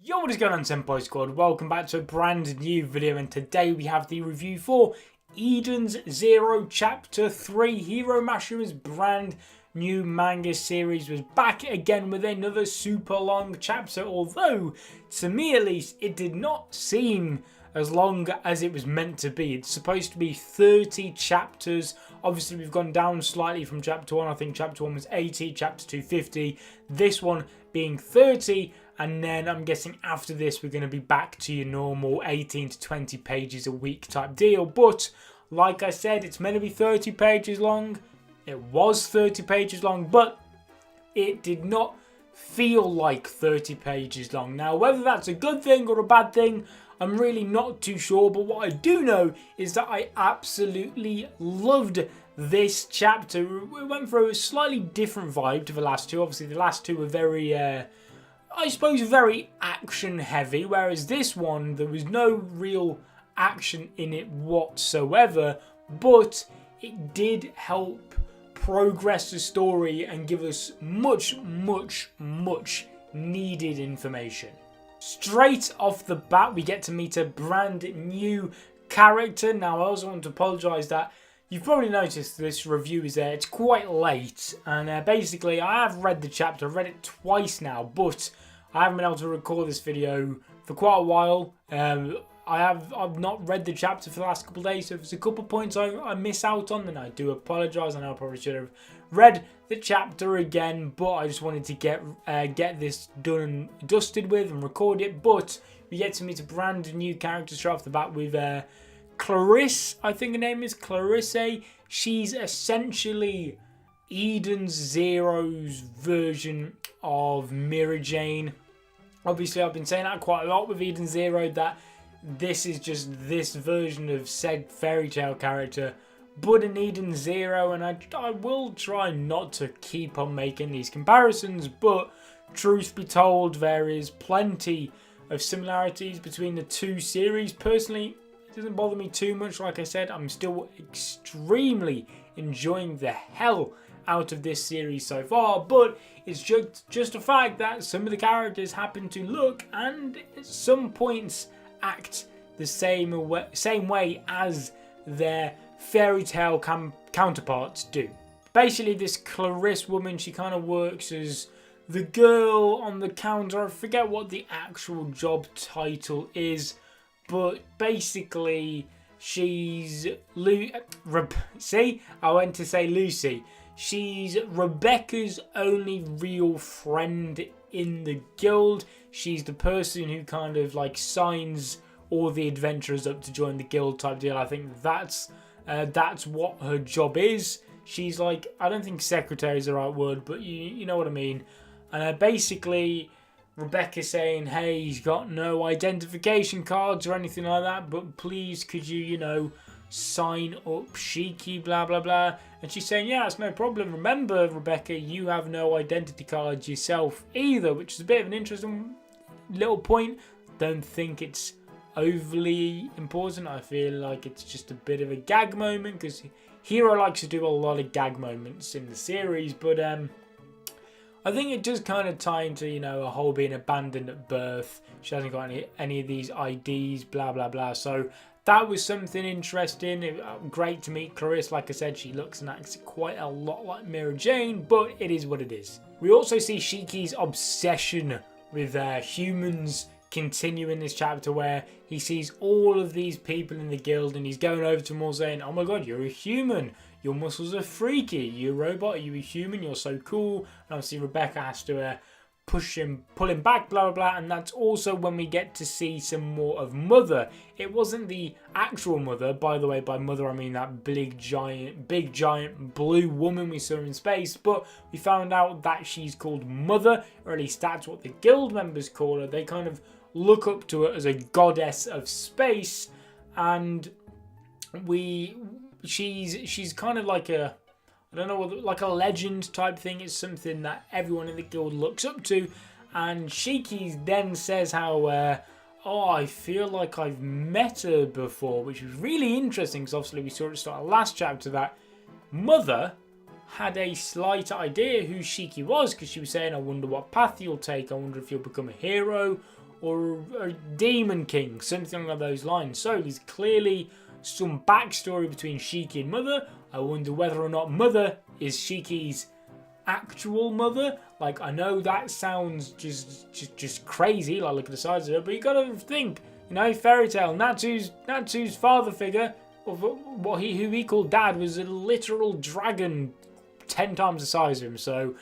Yo, what is going on, Senpai Squad? Welcome back to a brand new video, and today we have the review for Eden's Zero Chapter 3. Hiro Mashima's brand new manga series was back again with another super long chapter, although, to me at least, it did not seem as long as it was meant to be. It's supposed to be 30 chapters. Obviously, we've gone down slightly from chapter 1. I think chapter 1 was 80, chapter 2 50. This one being 30. And then I'm guessing after this, we're going to be back to your normal 18 to 20 pages a week type deal. But like I said, it's meant to be 30 pages long. It was 30 pages long, but it did not feel like 30 pages long. Now, whether that's a good thing or a bad thing, I'm really not too sure. But what I do know is that I absolutely loved this chapter. It went through a slightly different vibe to the last two. Obviously, the last two were very... I suppose very action heavy, whereas this one, there was no real action in it whatsoever, but it did help progress the story and give us much needed information. Straight off the bat, we get to meet a brand new character. Now, I also want to apologise that you've probably noticed this review is there. It's quite late, and basically I have read the chapter. I've read it twice now, but I haven't been able to record this video for quite a while. I've not read the chapter for the last couple of days, so if there's a couple of points I miss out on, then I do apologise. I know I probably should have read the chapter again, but I just wanted to get this done and dusted with and record it. But we get to meet a brand new character straight off the bat with Clarisse, I think her name is Clarisse. She's essentially Eden's Zero's version of Mira Jane. Obviously, I've been saying that quite a lot with Eden Zero, that this is just this version of said fairy tale character, but in Eden Zero, and I will try not to keep on making these comparisons, but truth be told, there is plenty of similarities between the two series. Personally, it doesn't bother me too much. Like I said, I'm still extremely enjoying the hell out of this series so far, but it's just a fact that some of the characters happen to look and at some points act the same way as their fairy tale counterparts do. Basically, this Clarisse woman, she kind of works as the girl on the counter. I forget what the actual job title is, but basically she's see, I went to say Lucy. She's Rebecca's only real friend in the guild. She's the person who kind of like signs all the adventurers up to join the guild type deal. I think that's what her job is. She's like, I don't think secretary is the right word, but you know what I mean. And basically, Rebecca's saying, hey, he's got no identification cards or anything like that, but please could you, sign up Shiki, blah blah blah. And she's saying, yeah, it's no problem. Remember, Rebecca, you have no identity cards yourself either, which is a bit of an interesting little point. Don't think it's overly important. I feel like it's just a bit of a gag moment, because Hiro likes to do a lot of gag moments in the series, but I think it does kind of tie into, a whole being abandoned at birth. She hasn't got any of these IDs, blah blah blah. So that was something interesting. Great to meet Clarisse. Like I said, she looks and acts quite a lot like Mira Jane, but it is what it is. We also see Shiki's obsession with humans continue in this chapter, where he sees all of these people in the guild and he's going over to them all saying, oh my god, you're a human. Your muscles are freaky. You're a robot. Are you a human? You're so cool. And obviously Rebecca has to pull him back, blah blah blah. And that's also when we get to see some more of Mother. It wasn't the actual Mother, by the way. By Mother I mean that big giant blue woman we saw in space, but we found out that she's called Mother, or at least that's what the guild members call her. They kind of look up to her as a goddess of space, and she's kind of like a, I don't know, like a legend type thing. It's something that everyone in the guild looks up to. And Shiki then says how, oh, I feel like I've met her before, which was really interesting, because obviously we saw at the start of the last chapter that Mother had a slight idea who Shiki was, because she was saying, I wonder what path you'll take. I wonder if you'll become a hero or a demon king, something along those lines. So there's clearly some backstory between Shiki and Mother. I wonder whether or not Mother is Shiki's actual mother. Like, I know that sounds just crazy, like look at the size of her, but you gotta think, you know, Fairy Tail, Natsu's father figure, of who he called Dad, was a literal dragon 10 times the size of him, so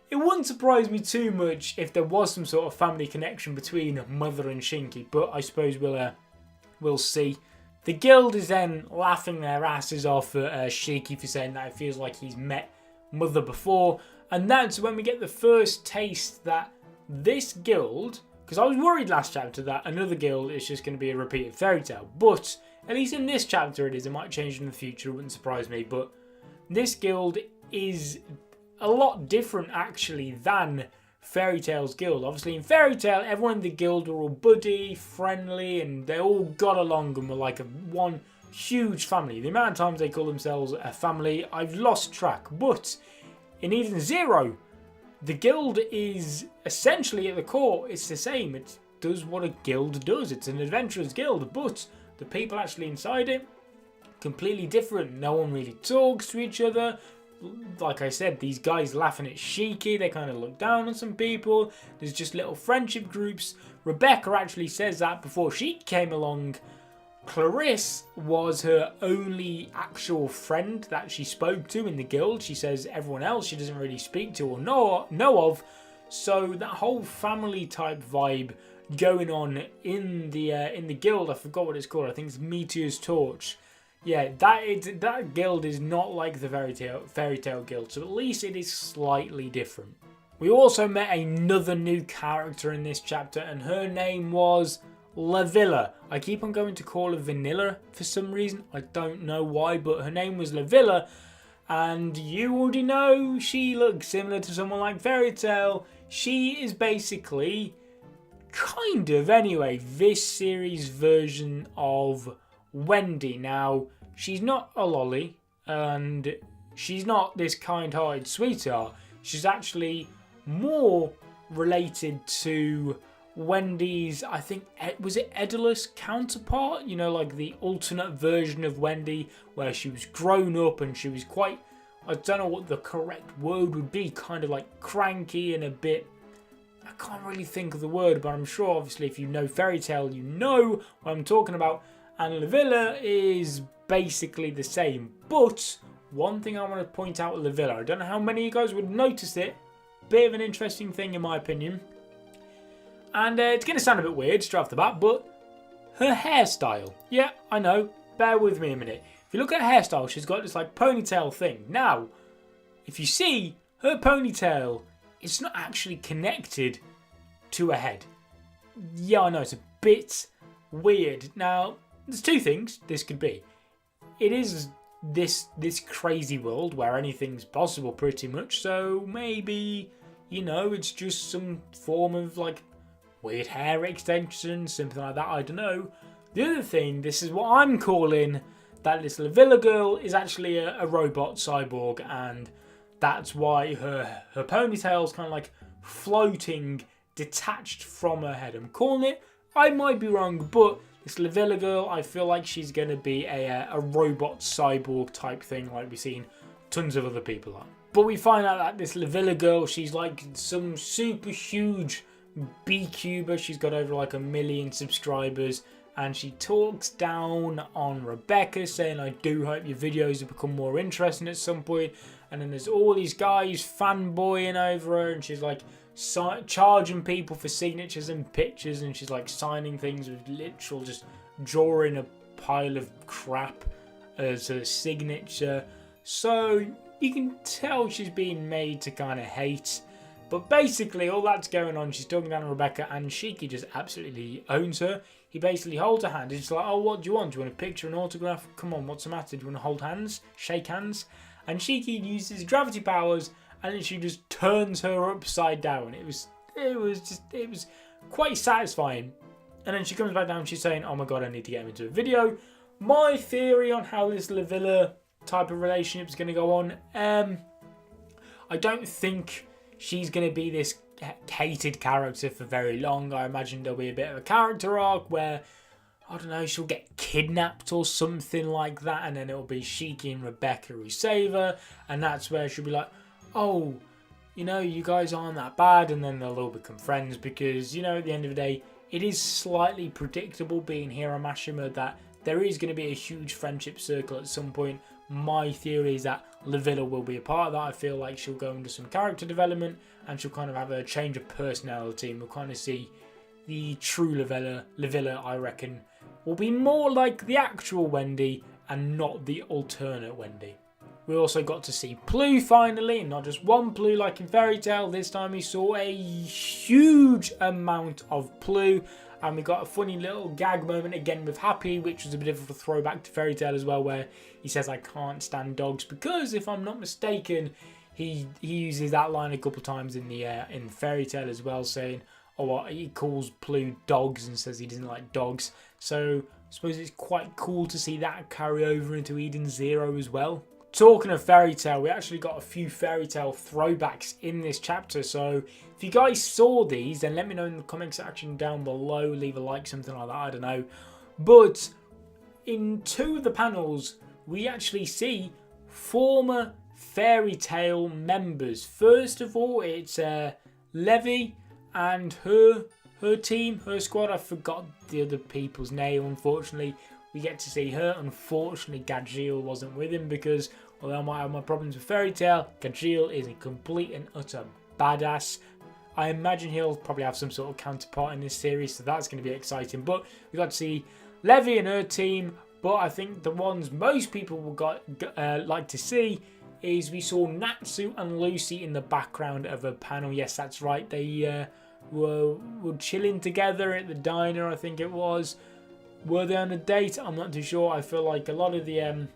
it wouldn't surprise me too much if there was some sort of family connection between Mother and Shinki, but I suppose we'll see. The guild is then laughing their asses off at Shiki for saying that it feels like he's met Mother before, and that's when we get the first taste that this guild, because I was worried last chapter that another guild is just going to be a repeat of Fairy Tail, but at least in this chapter it is. It might change in the future, it wouldn't surprise me, but this guild is a lot different actually than Fairy Tail's guild. Obviously in Fairy Tail, everyone in the guild were all buddy, friendly, and they all got along and were like one huge family. The amount of times they call themselves a family, I've lost track. But in Eden Zero, the guild is essentially at the core, it's the same. It does what a guild does. It's an adventurers guild, but the people actually inside it, completely different. No one really talks to each other. Like I said, these guys laughing at Shiki, they kind of look down on some people. There's just little friendship groups. Rebecca actually says that before she came along, Clarisse was her only actual friend that she spoke to in the guild. She says everyone else she doesn't really speak to or know of. So that whole family type vibe going on in the guild, I forgot what it's called. I think it's Meteor's Torch. Yeah, that guild is not like the Fairy Tail guild, so at least it is slightly different. We also met another new character in this chapter, and her name was Lavilla. I keep on going to call her Vanilla for some reason. I don't know why, but her name was Lavilla, and you already know she looks similar to someone like Fairy Tail. She is basically, kind of anyway, this series' version of Wendy. Now, she's not a lolly, and she's not this kind-hearted sweetheart. She's actually more related to Wendy's, I think, was it Edulus counterpart? You know, like the alternate version of Wendy, where she was grown up and she was quite, I don't know what the correct word would be, kind of like cranky and a bit, I can't really think of the word, but I'm sure obviously if you know Fairy Tail, you know what I'm talking about. And Lavilla is basically the same. But one thing I want to point out with Lavilla, I don't know how many of you guys would notice it. Bit of an interesting thing in my opinion. And it's going to sound a bit weird straight off the bat, but her hairstyle. Yeah, I know. Bear with me a minute. If you look at her hairstyle, she's got this like ponytail thing. Now, if you see her ponytail, it's not actually connected to her head. Yeah, I know, it's a bit weird. Now, there's two things this could be. It is this crazy world where anything's possible pretty much, so maybe, you know, it's just some form of like weird hair extension, something like that, I don't know. The other thing, this is what I'm calling that this Lavilla girl is actually a robot cyborg, and that's why her ponytail's kind of like floating, detached from her head. I'm calling it. I might be wrong, but this Lavilla girl, I feel like she's going to be a robot cyborg type thing like we've seen tons of other people on. But we find out that this Lavilla girl, she's like some super huge B-Cuber. She's got over like 1 million subscribers, and she talks down on Rebecca saying, I do hope your videos will become more interesting at some point. And then there's all these guys fanboying over her, and she's like charging people for signatures and pictures, and she's like signing things with literal just drawing a pile of crap as a signature. So you can tell she's being made to kind of hate. But basically all that's going on, she's talking down to Rebecca, and Shiki just absolutely owns her. He basically holds her hand. He's like, oh, what do you want? Do you want a picture, an autograph? Come on, what's the matter? Do you want to hold hands? Shake hands? And Shiki uses gravity powers, and then she just turns her upside down. It was quite satisfying. And then she comes back down, she's saying, oh my god, I need to get him into a video. My theory on how this Lavilla type of relationship is going to go on, I don't think she's going to be this hated character for very long. I imagine there'll be a bit of a character arc where, I don't know, she'll get kidnapped or something like that, and then it'll be Shiki and Rebecca who save her, and that's where she'll be like, oh, you know, you guys aren't that bad, and then they'll all become friends because, you know, at the end of the day, it is slightly predictable being Hiro Mashima that there is going to be a huge friendship circle at some point. My theory is that Livilla will be a part of that. I feel like she'll go into some character development and she'll kind of have a change of personality, and we'll kind of see the true Livilla, I reckon, will be more like the actual Wendy and not the alternate Wendy. We also got to see Plue finally, and not just one Plue like in Fairy Tail. This time we saw a huge amount of Plue, and we got a funny little gag moment again with Happy, which was a bit of a throwback to Fairy Tail as well, where he says, I can't stand dogs, because if I'm not mistaken, he uses that line a couple times in the in Fairy Tail as well, saying, oh, what, he calls Plue dogs and says he doesn't like dogs. So I suppose it's quite cool to see that carry over into Eden Zero as well. Talking of Fairy Tail, we actually got a few Fairy Tail throwbacks in this chapter, so if you guys saw these, then let me know in the comment section down below, leave a like, something like that, I don't know. But in two of the panels, we actually see former Fairy Tail members. First of all, it's Levy and her team, her squad. I forgot the other people's name, unfortunately. We get to see her. Unfortunately, Gajeel wasn't with him because, although I might have my problems with Fairy Tail, Gajeel is a complete and utter badass. I imagine he'll probably have some sort of counterpart in this series, so that's going to be exciting. But we got to see Levy and her team, but I think the ones most people will like to see is we saw Natsu and Lucy in the background of a panel. Yes, that's right. They were chilling together at the diner, I think it was. Were they on a date? I'm not too sure. I feel like a lot of the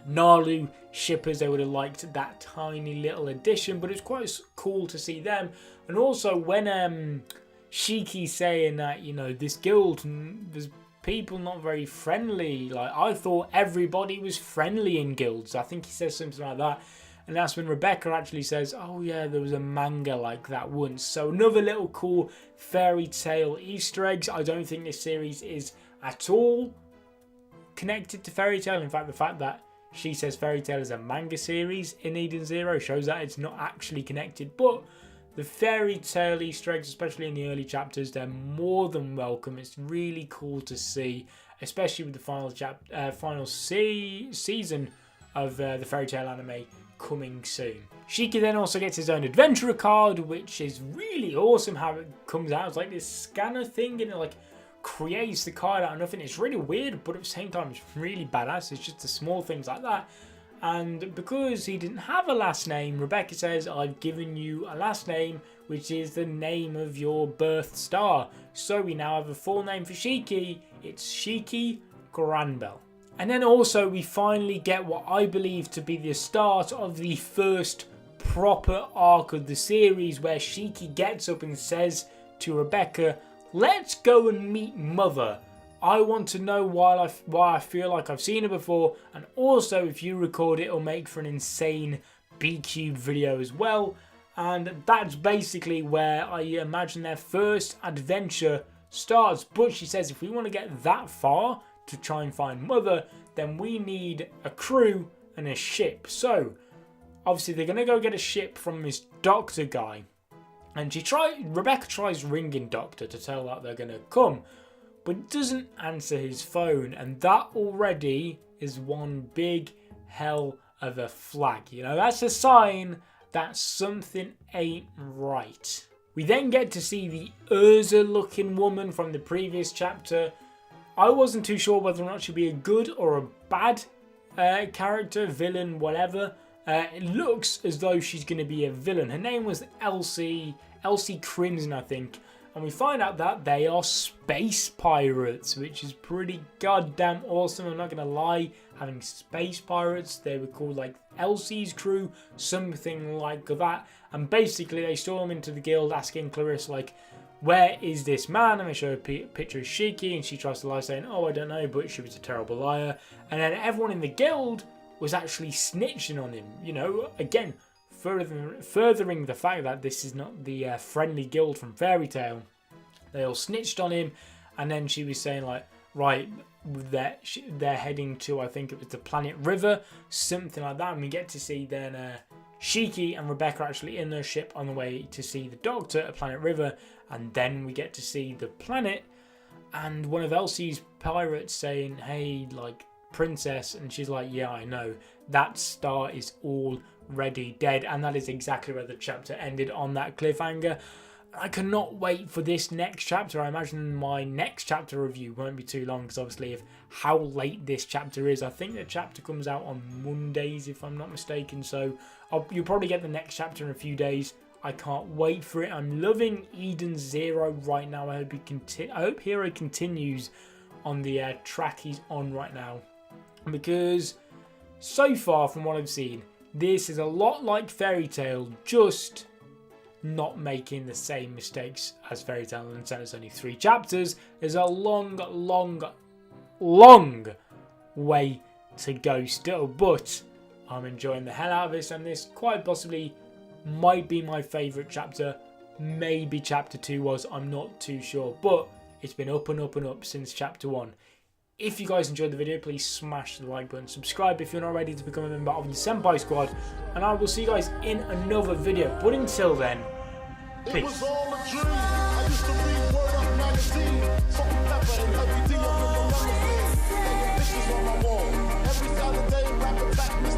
Nalu shippers, they would have liked that tiny little addition, but it's quite cool to see them. And also when Shiki's saying that, you know, this guild, there's people not very friendly. Like, I thought everybody was friendly in guilds. I think he says something like that. And that's when Rebecca actually says, oh yeah, there was a manga like that once. So another little cool Fairy Tail Easter eggs. I don't think this series is at all connected to Fairy Tail. In fact, the fact that she says Fairy Tail is a manga series in Eden Zero shows that it's not actually connected. But the Fairy Tail Easter eggs, especially in the early chapters, they're more than welcome. It's really cool to see, especially with the final season of the Fairy Tail anime coming soon. Shiki then also gets his own adventurer card, which is really awesome how it comes out. It's like this scanner thing, and it like creates the card out of nothing. It's really weird, but at the same time it's really badass. It's just the small things like that. And because he didn't have a last name, Rebecca says, I've given you a last name, which is the name of your birth star. So we now have a full name for Shiki. It's Shiki Granbell. And then also we finally get what I believe to be the start of the first proper arc of the series, where Shiki gets up and says to Rebecca, let's go and meet Mother. I want to know why I feel like I've seen her before, and also if you record it, it'll make for an insane B-Cube video as well. And that's basically where I imagine their first adventure starts. But she says if we want to get that far to try and find Mother, then we need a crew and a ship. So obviously they're going to go get a ship from this doctor guy. And Rebecca tries ringing Doctor to tell that they're going to come, but doesn't answer his phone, and that already is one big hell of a flag. You know, that's a sign that something ain't right. We then get to see the Urza looking woman from the previous chapter. I wasn't too sure whether or not she'd be a good or a bad character, villain, whatever. It looks as though she's going to be a villain. Her name was Elcy Crimson, I think. And we find out that they are space pirates, which is pretty goddamn awesome. I'm not going to lie. Having space pirates, they were called like Elcy's crew, something like that. And basically they storm into the guild asking Clarissa, like, where is this man? And they show a picture of Shiki, and she tries to lie saying, oh, I don't know, but she was a terrible liar. And then everyone in the guild was actually snitching on him. You know, again, furthering the fact that this is not the friendly guild from Fairy Tail. They all snitched on him, and then she was saying like, right, they're heading to, I think it was the planet River, something like that, and we get to see then Shiki and Rebecca actually in their ship on the way to see the Doctor at Planet River, and then we get to see the planet, and one of Elcy's pirates saying, hey, like, princess, and she's like, yeah, I know, that star is already dead, and that is exactly where the chapter ended, on that cliffhanger. I cannot wait for this next chapter. I imagine my next chapter review won't be too long, because obviously of how late this chapter is. I think the chapter comes out on Mondays, if I'm not mistaken, so you'll probably get the next chapter in a few days. I can't wait for it. I'm loving Eden Zero right now. I hope Hero continues on the track he's on right now, because so far from what I've seen, this is a lot like Fairy Tail, just not making the same mistakes as Fairy Tail, and instead it's only 3 chapters. There's a long way to go still, but I'm enjoying the hell out of this, and this quite possibly might be my favourite chapter. Maybe chapter 2 was, I'm not too sure, but it's been up and up and up since chapter 1. If you guys enjoyed the video, please smash the like button, subscribe if you're not ready to become a member of the Senpai Squad, and I will see you guys in another video. But until then, peace. It was all a dream. I used to read Word Up magazine, Salt and Pepper and everything up in the limousine. This is on my wall. Every Saturday, rapping back.